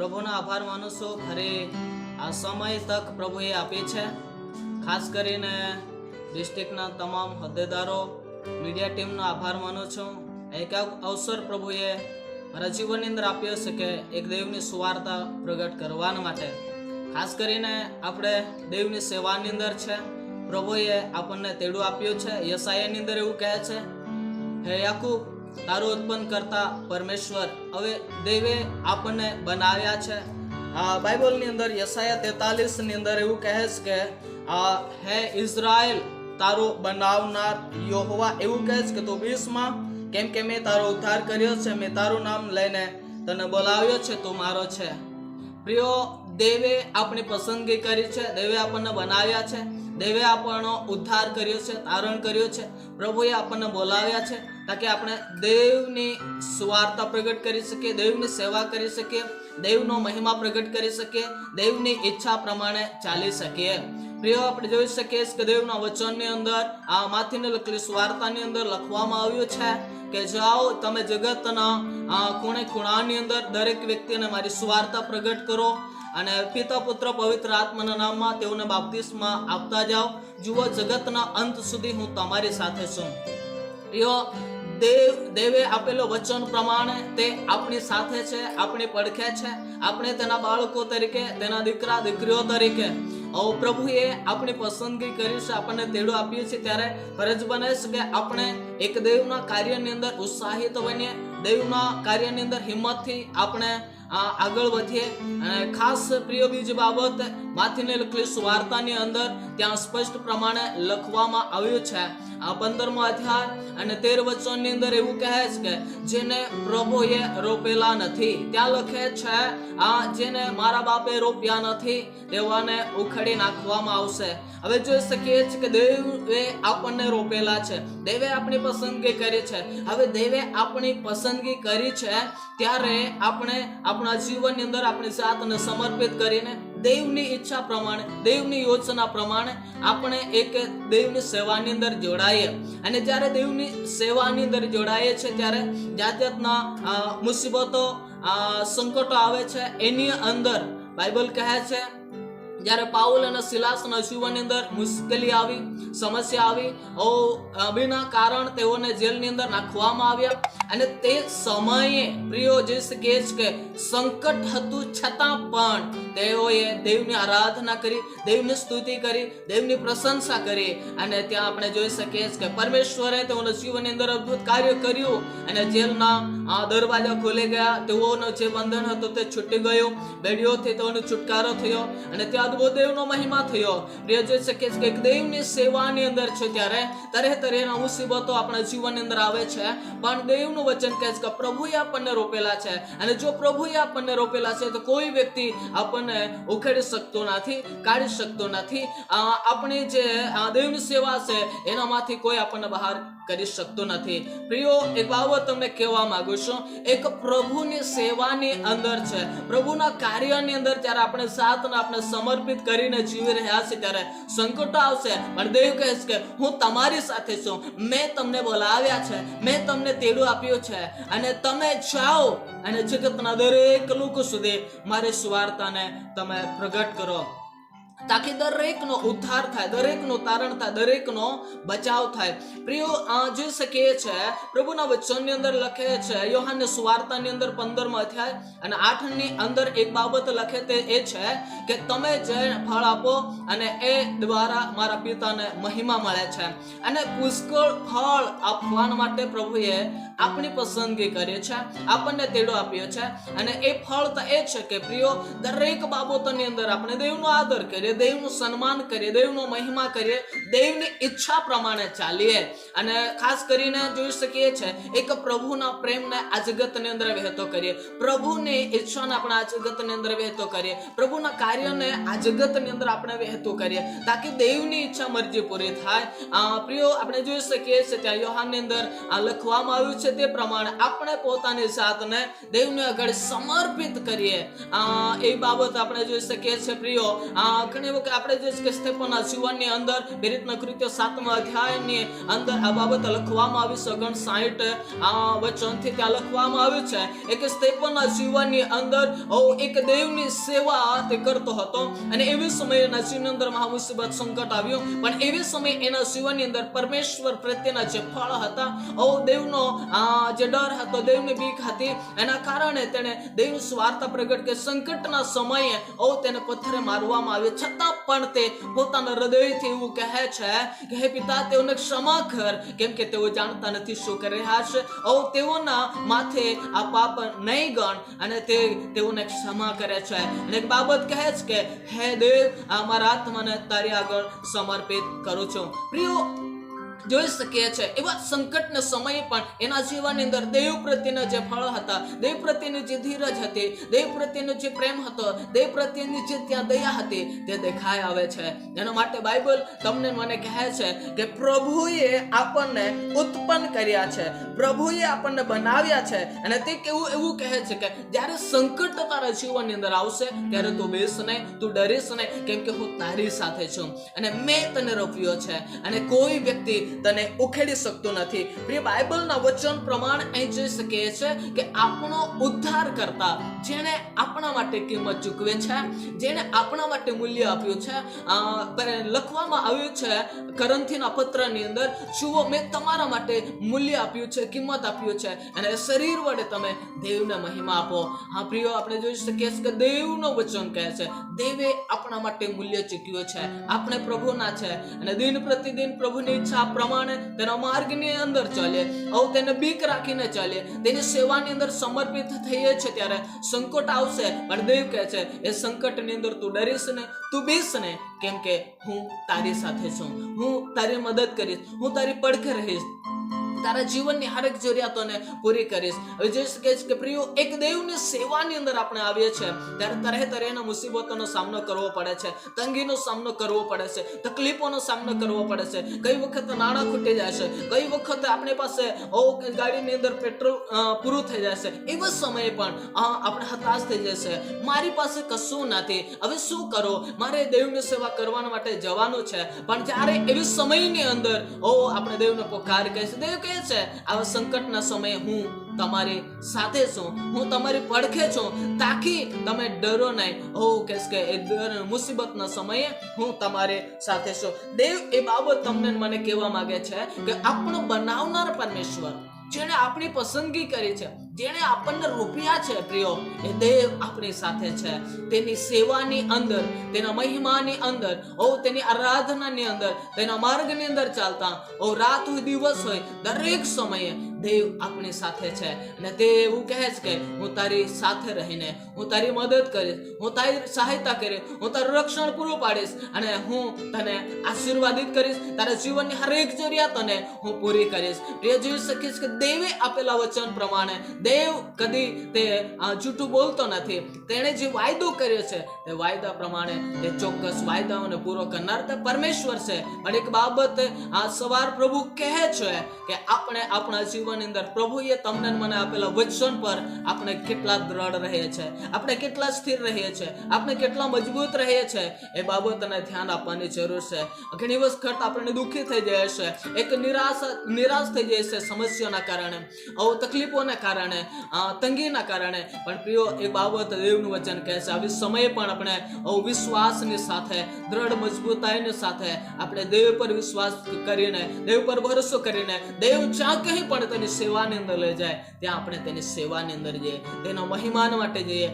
પ્રભુના આભાર માનું છું. ખરી આ સમય તક પ્રભુએ આપી છે. ખાસ કરીને ડિસ્ટ્રિક્ટના તમામ હોદ્દેદારો, મીડિયા ટીમનો આભાર માનું છું. એક અવસર પ્રભુએ મારા જીવનની અંદર આપ્યો છે કે એક દેવની સુવાર્તા પ્રગટ કરવા માટે. ખાસ કરીને આપણે દેવની સેવાની અંદર છે. પ્રભુએ આપણને તેડું આપ્યું છે. યશાયાની અંદર એવું કહે છે, હે યાકૂબ, તારું ઉત્પન્ન કરતા પરમેશ્વર. હવે દેવે આપણને બનાવ્યા છે. બાઇબલની અંદર યશાયા 43 ની અંદર એવું કહે છે કે હે ઇઝરાયલ, તારો બનાવનાર યહોવા એવું કહે છે કે તું 20 કેમ કે મેં તારો ઉદ્ધાર કર્યો છે, મેં તારું નામ લઈને તને બોલાવ્યો છે, તું મારો છે. પ્રિયો, દેવે આપણી પસંદગી કરી છે. દેવે આપણને બનાવ્યા છે. દેવે આપણનો ઉદ્ધાર કર્યો છે, તારણ કર્યો છે. પ્રભુએ આપણને બોલાવ્યા છે તાકે આપણે દેવની સુવાર્તા પ્રગટ કરી શકીએ, દેવની સેવા કરી શકીએ, દેવનો મહિમા પ્રગટ કરી શકીએ, દેવની ઈચ્છા પ્રમાણે ચાલી શકીએ. પ્રિયો, આપણે જોઈ શકીએ કે દેવના વચનની અંદર આ માથીને લખેલી સુવાર્તાની અંદર લખવામાં આવ્યું છે કે જાઓ તમે જગતના ખૂણે ખૂણાની અંદર દરેક વ્યક્તિને મારી સુવાર્તા પ્રગટ કરો અને પિતા પુત્ર પવિત્ર આત્માના નામમાં તેઓને બાપ્તિસ્મા આપતા જાઓ. જુઓ, જગતના અંત સુધી હું તમારી સાથે છું. પ્રિયો, દેવે આપેલો વચન પ્રમાણે તે આપણી સાથે છે, આપણી પડખે છે. આપણે તેના બાળકો તરીકે, તેના દીકરા દીકરીઓ તરીકે પ્રભુએ આપણી પસંદગી કરી છે, આપણને તેડું આપ્યું છે. ત્યારે ફરજ બને છે કે આપણે એક દેવના કાર્યની અંદર ઉત્સાહિત બનીએ, દેવના કાર્યની અંદર હિંમતથી આપણે આગળ વધીએ. અને ખાસ પ્રિય બીજી બાબત, માથીને લખેલી સુવાર્તાની અંદર ત્યાં સ્પષ્ટ પ્રમાણે લખવામાં આવ્યું છે. 15મો અધ્યાય અને 13 વચનની અંદર એવું કહે છે કે જેને પ્રભુએ રોપેલા નથી, ત્યાં લખે છે જેને મારા બાપે રોપ્યા નથી તેવાને ઉખેડી નાખવામાં આવશે. હવે જોઈ શકીએ છીએ કે દેવે આપણને રોપેલા છે, દેવે આપણી પસંદગી કરી છે. હવે દેવે આપણી પસંદગી કરી છે ત્યારે આપણે આપણા જીવનની અંદર આપણી જાતને સમર્પિત કરીને દેવની ઈચ્છા પ્રમાણે, દેવની યોજના પ્રમાણે આપણે એક દેવની સેવાની અંદર જોડાઈએ. અને જ્યારે દેવની સેવાની અંદર જોડાઈએ છે ત્યારે જાત જાતના મુસીબતો, સંકટો આવે છે. એની અંદર બાઇબલ કહે છે જ્યારે પાઉલ અને સિલાસના જીવનની અંદર મુશ્કેલી આવી, સમસ્યા આવી, બિના કારણ તેઓને જેલની અંદર નાખવામાં આવ્યા. અને તે સમયે પ્રિયો જે કહે છે કે સંકટ હતું છતાં પણ તેઓએ દેવની આરાધના કરી, દેવની સ્તુતિ કરી, દેવની પ્રશંસા કરી. અને ત્યાં આપણે જોઈ શકીએ કે પરમેશ્વરે તેઓના જીવનની અંદર અદ્ભુત કાર્ય કર્યું અને જેલના દરવાજા ખોલી ગયા. તેઓનો જે બંધન હતું તે છૂટી ગયું, બેડીઓથી તેઓનો છુટકારો થયો અને ત્યાં અદ્ભુત દેવનો મહિમા થયો. પ્રિય જોઈ શકીએ કે દેવની સેવાની અંદર છે ત્યારે તરહ તરહના મુસીબતો આપણા જીવનની અંદર આવે છે, પણ દેવનું વચન કહે છે કે પ્રભુએ આપણને રોપેલા છે. અને જો પ્રભુએ આપણને રોપેલા છે તો કોઈ વ્યક્તિ આપણને ઉખેડી શકતો નથી, કાઢી શકતો નથી. આપણી જે દેવની સેવા છે એનામાંથી કોઈ આપણને બહાર કરી શકતો નથી. પ્રિયો, એક બાબત તમને કહેવા માંગુ છું, એક પ્રભુની સેવાની અંદર છે, પ્રભુના કાર્યની અંદર જ્યારે આપણે સાથને આપણે સમર્પિત કરીને જીવી રહ્યા છે ત્યારે સંકટો આવશે, પણ દેવ કહે છે કે હું તમારી સાથે છું, મેં તમને બોલાવ્યા છે, મેં તમને તેડું આપ્યું છે અને તમે જાઓ અને જગતના દરેક લોકો સુધી મારી સુવાર્તાને તમે પ્રગટ કરો તાકી દરેકનો ઉદ્ધાર થાય, દરેકનો તારણ થાય, દરેકનો બચાવ થાય. પ્રિયો, જોઈ શકીએ છે પ્રભુના વચનની અંદર લખે છે, યોહાનની સુવાર્તાની અંદર 15મો અધ્યાય અને 8 ની અંદર એક બાબત લખે તે એ છે કે તમે જે ફળ આપો અને એ દ્વારા મારા પિતાને મહિમા મળે છે. અને પુષ્કળ ફળ આપવા માટે પ્રભુએ આપણી પસંદગી કરી છે, આપણને તેડો આપ્યો છે. અને એ ફળ તો એ છે કે પ્રિયો, દરેક બાબતોની અંદર આપણે દેવનો આદર કરીએ, દેવનું સન્માન કરીએ, દેવનો મહિમા કરીએ, દેવની ઈચ્છા પ્રમાણે ચાલીએ. અને ખાસ કરીને જોઈ શકીએ છે એક પ્રભુના પ્રેમને આ જગતની અંદર વહેતો કરીએ, પ્રભુની ઈચ્છાને આપણે આ જગતની અંદર વહેતો કરીએ, પ્રભુના કાર્યને આ જગતની અંદર આપણે વહેતો કરીએ તાકી દેવની ઈચ્છા મરજી પૂરી થાય. પ્રિયો, આપણે જોઈ શકીએ છીએ ત્યાં યોહાનની અંદર લખવામાં આવ્યું છે તે પ્રમાણે આપણે પોતાની જાતને દેવને આગળ સમર્પિત કરીએ. એ બાબત આપણે જોઈ શકીએ છીએ. પ્રિયો, ઘણી વખત આપણે જોઈએ કે સ્ટેફનના જીવનની અંદર બે રીતના કૃત્યો 7મા અધ્યાયની અંદર આ બાબત લખવામાં આવી છે. 59 વચનથી ત્યાં લખવામાં આવ્યું છે કે સ્ટેફનના જીવનની અંદર એક દેવની સેવા તે કરતો હતો અને એવી સમયે એના જીવનની અંદર મહા મુસીબત સંકટ આવ્યું, પણ એવી સમયે એના જીવનની અંદર પરમેશ્વર પ્રત્યેના જે ફળ હતા, દેવનો જે ડર હતો, દેવની બીક હતી, એના કારણે તેને દેવ સ્વાર્થ પ્રગટ કે સંકટના સમયે તેને પથ્થરે મારવામાં આવ્યો, છતાં પણ તે પોતાના હૃદયથી એવું કહે છે કે હે પિતા, તેઓને ક્ષમા કર, કેમ કે તેઓ જાણતા નથી શું કરી રહ્યા છે. તેઓના માથે આ પાપ નહીં ગણ અને તેઓને ક્ષમા કરે છે. અને એક બાબત કહે છે કે હે દેવ, મારા આત્માને તારી આગળ સમર્પિત કરું છું. પ્રિયો, જોઈ શકીએ છે એવા સંકટના સમયે પણ એના જીવનની અંદર દેવ પ્રત્યેના જે ફળ હતા, દેવ પ્રત્યેની જે ધીરજ હતી, દેવ પ્રત્યેનો જે પ્રેમ હતો, દેવ પ્રત્યેની જે ત્યાં દયા હતી, તે દેખાઈ આવે છે. એના માટે બાઇબલ તમને મને કહે છે કે પ્રભુએ આપણને ઉત્પન્ન કર્યા છે, પ્રભુએ આપણને બનાવ્યા છે, અને તે એવું કહે છે કે જ્યારે સંકટ તારા જીવનની અંદર આવશે ત્યારે તું બેસ નહીં, તું ડરીશ નહીં, કેમ કે હું તારી સાથે છું અને મેં તને રોપ્યો છે અને કોઈ વ્યક્તિ તને ઉખેડી શકતો નથી. પ્રિય, બાઇબલના વચન પ્રમાણે અહીં જોઈ શકીએ છે કે આપણો ઉદ્ધાર કરતા, જેણે આપણા માટે કિંમત ચૂકવે છે, જેણે આપણા માટે મૂલ્ય આપ્યું છે, લખવામાં આવ્યું છે કરંથીના પત્રની અંદર, જુઓ મેં તમારા માટે મૂલ્ય આપ્યું છે, કિંમત આપ્યું છે, અને શરીર વડે તમે દેવને મહિમા આપો. હા પ્રિયો, આપણે જોઈ શકીએ છીએ કે દેવનો વચન કહે છે દેવે આપણા માટે મૂલ્ય ચૂક્યું છે, આપણે પ્રભુના છે અને દિન પ્રતિદિન પ્રભુની ઈચ્છા પ્રમાણે તેના માર્ગની અંદર ચાલીએ, તેને બીક રાખીને ચાલીએ, તેની સેવાની અંદર સમર્પિત થઈએ છે. ત્યારે સંકટ આવશે, પણ દેવ કહે છે એ સંકટની અંદર તું ડરીશ ને, તું બીસ ને, કેમ કે હું તારી સાથે છું, હું તારી મદદ કરીશ, હું તારી પડખે રહીશ, તારા જીવનની હરેક જરૂરિયાતોને પૂરી કરીશ. હવે જોઈ શકીએ છીએ કે પ્રિયો, એક દેવની સેવાની અંદર આપણે આવીએ છીએ ત્યારે તरहेના મુસીબતોનો સામનો કરવો પડે છે, તંગીનો સામનો કરવો પડે છે, તકલીફોનો સામનો કરવો પડે છે. કઈ વખત નાણાં ખૂટી જાય છે, કઈ વખત આપણી પાસે ગાડીની અંદર પેટ્રોલ પૂરું થઈ જાય છે, એવા સમયે પણ આપણે હતાશ થઈ જશે, મારી પાસે કશું નથી, હવે શું કરો, મારે દેવની સેવા કરવા માટે જવાનું છે. પણ જ્યારે એવી સમયની અંદર આપણે દેવને પોકાર કહીશું, દેવ કહે છે આવા સંકટના સમયે હું તમારી સાથે છું, હું તમારી પડખે છું, તાકી તમે ડરો નહીં. કે મુસીબતના સમયે હું તમારી સાથે છું. દેવ એ બાબત તમને મને કહેવા માંગે છે કે આપણો બનાવનાર પરમેશ્વર, જેણે આપણી પસંદગી કરી છે, જેણે આપણને રોપ્યા છે, પ્રિયો, એ દેવ આપણી સાથે છે. તેની સેવાની અંદર, તેના મહિમાની અંદર, તેની આરાધનાની અંદર, તેના માર્ગની અંદર ચાલતા, રાત હોય દિવસ હોય, દરેક સમયે દેવ આપણી સાથે છે. અને તે એવું કહે છે કે હું તારી સાથે રહીને હું તારી મદદ કરીશ, હું તારી સહાયતા કરીશ, હું તારું રક્ષણ પૂરું પાડીશ અને હું તને આશીર્વાદિત કરીશ, તારા જીવનની હરેક જરૂરિયાતોને હું પૂરી કરીશ. પ્રિય, જોઈ શકીશ કે દેવે આપેલા વચન પ્રમાણે દેવ કદી તે જૂઠું બોલતો નથી. તેણે જે વાયદો કર્યો છે તે વાયદા પ્રમાણે તે ચોક્કસ વાયદાઓને પૂરો કરનાર તે પરમેશ્વર છે. પણ એક બાબત આ સવાર પ્રભુ કહે છે કે આપણે આપણા જીવનની અંદર પ્રભુએ તમને મને આપેલા વચન પર આપણે કેટલા દ્રઢ રહીએ છીએ, આપણે કેટલા સ્થિર રહીએ છીએ, આપણે કેટલા મજબૂત રહીએ છીએ, એ બાબતને ધ્યાન આપવાની જરૂર છે. ઘણી વખત આપણને દુઃખી થઈ જાય છે, એક નિરાશ થઈ જાય છે સમસ્યાના કારણે, તકલીફોના કારણે, તંગીના કારણે. પણ પ્રિયો, એ બાબત દેવનું વચન કહે છે આવી સમયે પણ આપણે વિશ્વાસની સાથે, દ્રઢ મજબૂતાઈની સાથે આપણે દેવ પર વિશ્વાસ કરીને, દેવ પર ભરોસો કરીને, દેવ જ્યાં કહી પણ તેની સેવાની અંદર લઈ જાય ત્યાં આપણે તેની સેવાની અંદર જઈએ, તેના મહિમાન માટે જઈએ.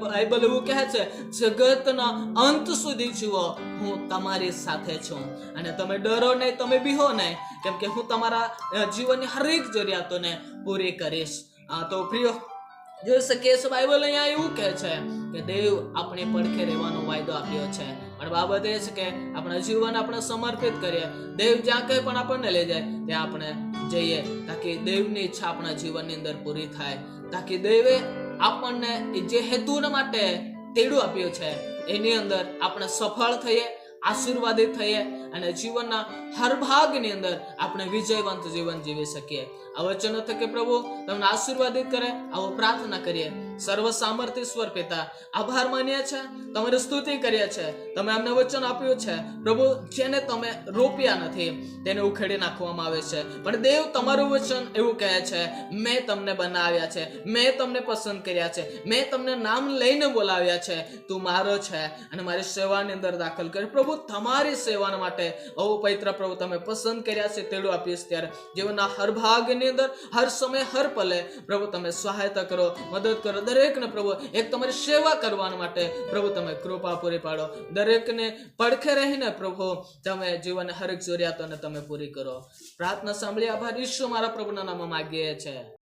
બાઇબલ એવું કહે છે જગતના અંત સુધી જુઓ હું તમારી સાથે છું અને તમે ડરો નહીં, તમે બીહો નહીં, કેમ કે હું તમારા જીવનની હરેક જરૂરિયાતોને પૂરી કરીશ. તો પ્રિયો, જોઈ શકીએ છીએ બાઇબલ અહીંયા એવું કહે છે કે દેવ આપણી પડખે રહેવાનો વાયદો આપ્યો છે. પણ બાબત એ છે કે આપણા જીવન આપણે સમર્પિત કરીએ, દેવ જ્યાં કંઈ પણ આપણને લઈ જાય ત્યાં આપણે જઈએ, તાકી દેવની ઈચ્છા આપણા જીવનની અંદર પૂરી થાય, તાકી દેવે આપણને જે હેતુના માટે તેડું આપ્યું છે એની અંદર આપણે સફળ થઈએ, આશીર્વાદિત થઈએ અને જીવનના હર ભાગની અંદર આપણે વિજયવંત જીવન જીવી શકીએ. આ વચનો થકી પ્રભુ તમને આશીર્વાદિત કરે, આવો પ્રાર્થના કરીએ. સર્વ સામર્થ્યશ્વર પિતા, આભાર માનીએ છે, તમારી સ્તુતિ કરીએ છે. તમે અમને વચન આપ્યું છે પ્રભુ, જેને તમે રોપ્યા નથી તેને ઉખેડી નાખવામાં આવે છે. પણ દેવ, તમારું વચન એવું કહે છે, મેં તમને બનાવ્યા છે, મેં તમને પસંદ કર્યા છે, મેં તમને નામ લઈને બોલાવ્યા છે, તું મારો છે અને મારી સેવાની અંદર દાખલ કરી. પ્રભુ, તમારી સેવા માટે પવિત્ર પ્રભુ તમે પસંદ કર્યા છે તેડું આપીશ. ત્યારે જીવનના હર ભાગની અંદર, હર સમય, હર પલે પ્રભુ તમે સહાયતા કરો, મદદ કરો. દરેકને પ્રભુ એક તમારી સેવા કરવા માટે પ્રભુ તમે કૃપા પૂરી પાડો. દરેકને પડખે રહીને પ્રભુ તમે જીવનની હરેક જરૂરિયાતોને તમે પૂરી કરો. પ્રાર્થના સાંભળી આભાર ઈશ્વર મારા પ્રભુના નામમાં માગીએ છે.